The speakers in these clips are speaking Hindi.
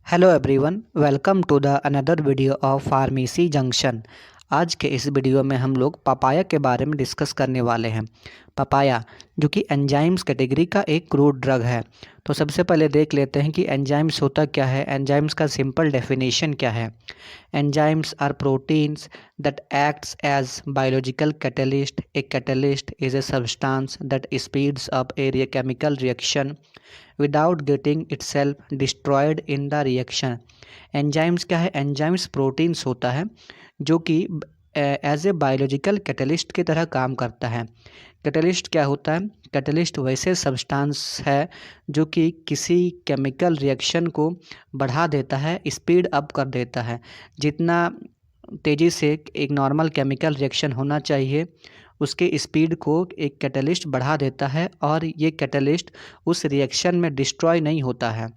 Hello everyone, welcome to the another video of pharmacy junction. आज के इस वीडियो में हम लोग पपाया के बारे में डिस्कस करने वाले हैं। पपाया जो कि एंजाइम्स कैटेगरी का एक क्रूड ड्रग है। तो सबसे पहले देख लेते हैं कि एंजाइम्स होता क्या है, एंजाइम्स का सिंपल डेफिनेशन क्या है। Enzymes are proteins that acts as biological catalyst. A catalyst is a substance that speeds up a chemical reaction without getting itself destroyed in the reaction. Enzymes क्या है? Enzymes proteins होता है जो कि एज ए बायोलॉजिकल कैटलिस्ट की तरह काम करता है। कैटलिस्ट क्या होता है? कैटलिस्ट वैसे सब्सटेंस है जो कि किसी केमिकल रिएक्शन को बढ़ा देता है, स्पीड अप कर देता है। जितना तेज़ी से एक नॉर्मल केमिकल रिएक्शन होना चाहिए उसके स्पीड को एक कैटलिस्ट बढ़ा देता है और ये कैटलिस्ट उस रिएक्शन में डिस्ट्रॉय नहीं होता है।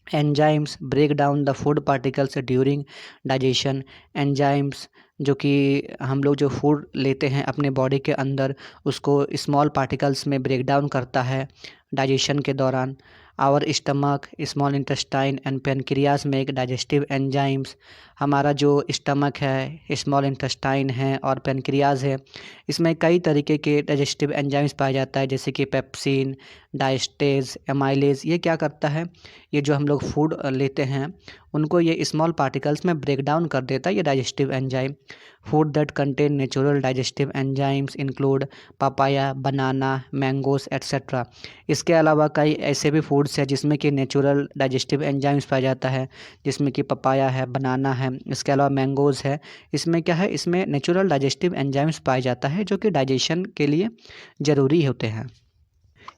Enzymes break down the food particles during digestion. Enzymes जो कि हम लोग जो फूड लेते हैं अपने बॉडी के अंदर उसको स्मॉल पार्टिकल्स में ब्रेक डाउन करता है डाइजेशन के दौरान। Our stomach, small intestine and pancreas में एक डाइजेस्टिव एंजाइम्स। हमारा जो स्टमक है, स्मॉल इंटेस्टाइन है और पेनक्रियाज है, इसमें कई तरीके के डाइजेस्टिव एंजाइम्स पाया जाता है जैसे कि पेप्सिन, डायस्टेज, एमाइलेज। ये क्या करता है? ये जो हम लोग फूड लेते हैं उनको ये स्मॉल पार्टिकल्स में ब्रेक डाउन कर देता है ये digestive enzyme. Food that contain natural digestive enzymes include papaya, banana, mangoes etcetera. इसके अलावा कई ऐसे भी फूड्स हैं जिसमें कि नेचुरल डाइजेस्टिव एंजाइम्स पाया जाता है, जिसमें कि पपाया है, बनाना है, इसके अलावा मैंगोज़ है। इसमें क्या है? इसमें नेचुरल डाइजेस्टिव एंजाइम्स पाया जाता है जो कि डाइजेशन के लिए ज़रूरी होते हैं।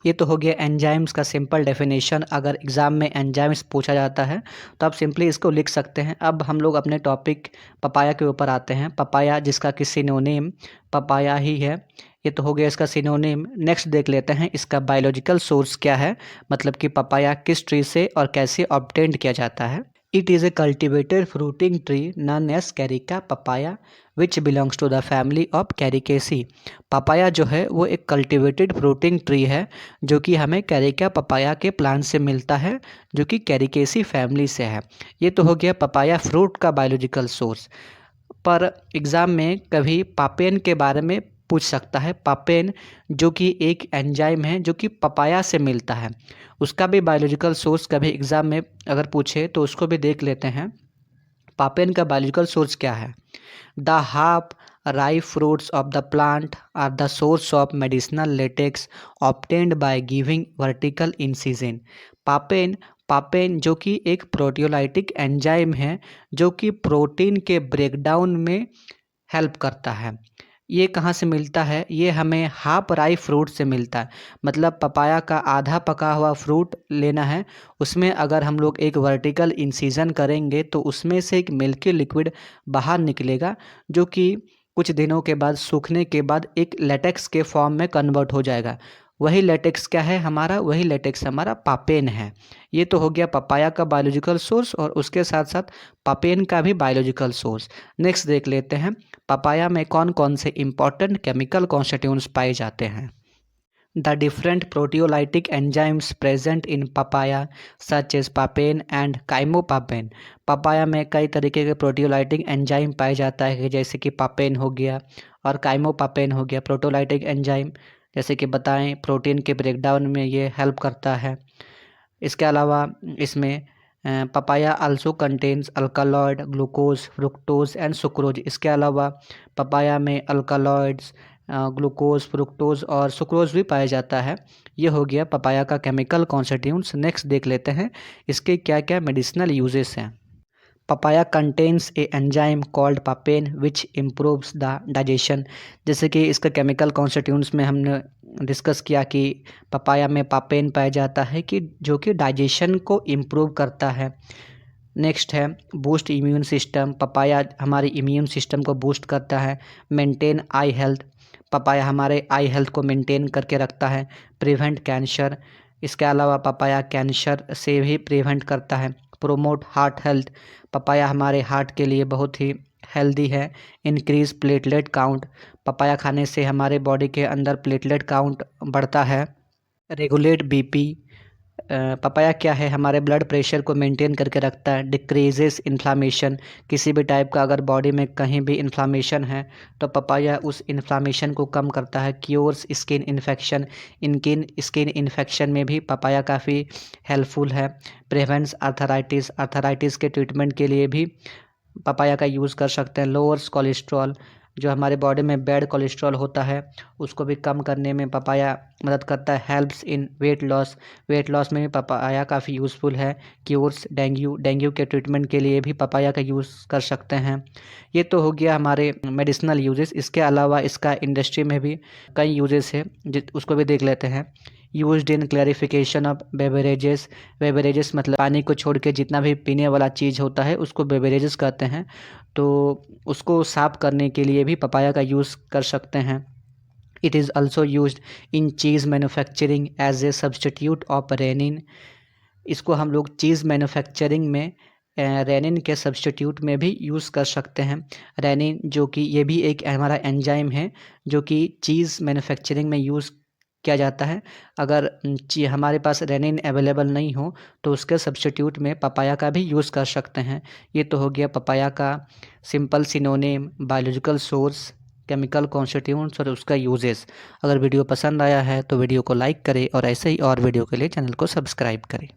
ये तो हो गया एंजाइम्स का सिंपल डेफिनेशन। अगर एग्ज़ाम में एंजाइम्स पूछा जाता है तो आप सिंपली इसको लिख सकते हैं। अब हम लोग अपने टॉपिक पपाया के ऊपर आते हैं। पपाया जिसका कि सिनोनिम पपाया ही है, ये तो हो गया इसका सिनोनिम। नेक्स्ट देख लेते हैं इसका बायोलॉजिकल सोर्स क्या है, मतलब कि पपाया किस ट्री से और कैसे ऑब्टेन्ड किया जाता है। It is a cultivated fruiting tree known as Carica papaya which belongs to the family of Caricaceae. Papaya जो है वो एक कल्टिवेटेड फ्रूटिंग ट्री है जो कि हमें कैरिका पपाया के प्लांट से मिलता है जो कि कैरिकेसी फैमिली से है। ये तो हो गया पपाया फ्रूट का बायोलॉजिकल सोर्स। पर एग्ज़ाम में कभी पापेन के बारे में पूछ सकता है। पापेन जो कि एक एंजाइम है जो कि पपाया से मिलता है, उसका भी बायोलॉजिकल सोर्स कभी एग्ज़ाम में अगर पूछे तो उसको भी देख लेते हैं। पापेन का बायोलॉजिकल सोर्स क्या है? The half ripe fruits of the plant are the source of medicinal latex obtained by giving vertical incision. पापेन पापेन जो कि एक प्रोटियोलाइटिक एंजाइम है जो कि प्रोटीन के ब्रेकडाउन में हेल्प करता है। ये कहाँ से मिलता है? ये हमें हाफ राइप फ्रूट से मिलता है। मतलब पपाया का आधा पका हुआ फ्रूट लेना है, उसमें अगर हम लोग एक वर्टिकल इंसिजन करेंगे तो उसमें से एक मिल्की लिक्विड बाहर निकलेगा जो कि कुछ दिनों के बाद सूखने के बाद एक लेटेक्स के फॉर्म में कन्वर्ट हो जाएगा। वही लेटेक्स क्या है हमारा? वही लेटेक्स हमारा पापेन है। ये तो हो गया पपाया का बायोलॉजिकल सोर्स और उसके साथ साथ पापेन का भी बायोलॉजिकल सोर्स। नेक्स्ट देख लेते हैं पपाया में कौन कौन से इंपॉर्टेंट केमिकल कॉन्स्टिट्यूएंट्स पाए जाते हैं। The different proteolytic enzymes present in papaya such as papain and chymopapain. Papaya में कई तरीके के प्रोटियोलाइटिक एंजाइम पाए जाता है जैसे कि पापेन हो गया और काइमोपापेन हो गया। प्रोटियोलाइटिक एंजाइम जैसे कि बताएं प्रोटीन के ब्रेकडाउन में ये हेल्प करता है। इसके अलावा इसमें papaya also contains alkaloid, glucose, fructose and sucrose. इसके अलावा पपाया में अल्कालॉइड्स, ग्लूकोज, फ्रुक्टोज और सुक्रोज भी पाया जाता है। ये हो गया पपाया का केमिकल कॉन्स्टिट्यूएंट्स। नेक्स्ट देख लेते हैं इसके क्या क्या मेडिसिनल यूजेस हैं। Papaya contains a enzyme called papain which improves the digestion. जैसे कि इसका केमिकल कॉन्स्टिट्यूएंट्स में हमने डिस्कस किया कि पपाया में पापेन पाया जाता है कि जो कि डाइजेशन को इम्प्रूव करता है। नेक्स्ट है बूस्ट इम्यून सिस्टम। पपाया हमारे इम्यून सिस्टम को बूस्ट करता है। मेंटेन आई हेल्थ। पपाया हमारे आई हेल्थ को मेंटेन करके रखता है। Prevent cancer. इसके अलावा पपाया कैंसर से भी प्रिवेंट करता है। Promote heart health. पपाया हमारे हार्ट के लिए बहुत ही हेल्दी है। Increase platelet count. पपाया खाने से हमारे बॉडी के अंदर प्लेटलेट काउंट बढ़ता है। Regulate BP. पपाया क्या है, हमारे ब्लड प्रेशर को मेंटेन करके रखता है, डिक्रीजेस इन्फ्लामेशन। किसी भी टाइप का अगर बॉडी में कहीं भी इन्फ्लामेशन है तो पपाया उस इन्फ्लामेशन को कम करता है। Cures skin infection, skin infection में भी पपाया काफ़ी हेल्पफुल है। प्रिवेंट्स आर्थराइटिस, आर्थराइटिस के ट्रीटमेंट के लिए भी पपाया का यूज़ कर सकते हैं। लोअर्स कोलेस्ट्रॉल, जो हमारे बॉडी में बैड कोलेस्ट्रॉल होता है उसको भी कम करने में पपाया मदद करता है। Helps in weight loss, weight loss में भी पपाया काफ़ी यूज़फुल है। क्यूर्स डेंगू के ट्रीटमेंट के लिए भी पपाया का यूज़ कर सकते हैं। ये तो हो गया हमारे मेडिसिनल यूजेस। इसके अलावा इसका इंडस्ट्री में भी कई यूजेस है, उसको भी देख लेते हैं। Used in clarification of beverages, beverages मतलब पानी को छोड़ के जितना भी पीने वाला चीज़ होता है उसको बेवरेजेस कहते हैं। तो उसको साफ़ करने के लिए भी पपाया का यूज़ कर सकते हैं। It is also used in cheese manufacturing as a substitute of rennin. इसको हम लोग चीज़ मैन्युफैक्चरिंग में रेनिन के सब्सटीट्यूट में भी यूज़ कर सकते हैं। रेनिन जो कि ये भी एक हमारा एंजाइम है जो कि चीज़ मैन्युफैक्चरिंग में यूज़ किया जाता है। अगर हमारे पास रेनिन अवेलेबल नहीं हो तो उसके सब्स्टिट्यूट में पपाया का भी यूज़ कर सकते हैं। ये तो हो गया पपाया का simple synonym, biological source, chemical constituents और उसका यूजेस। अगर वीडियो पसंद आया है तो वीडियो को लाइक करें और ऐसे ही और वीडियो के लिए चैनल को सब्सक्राइब करें।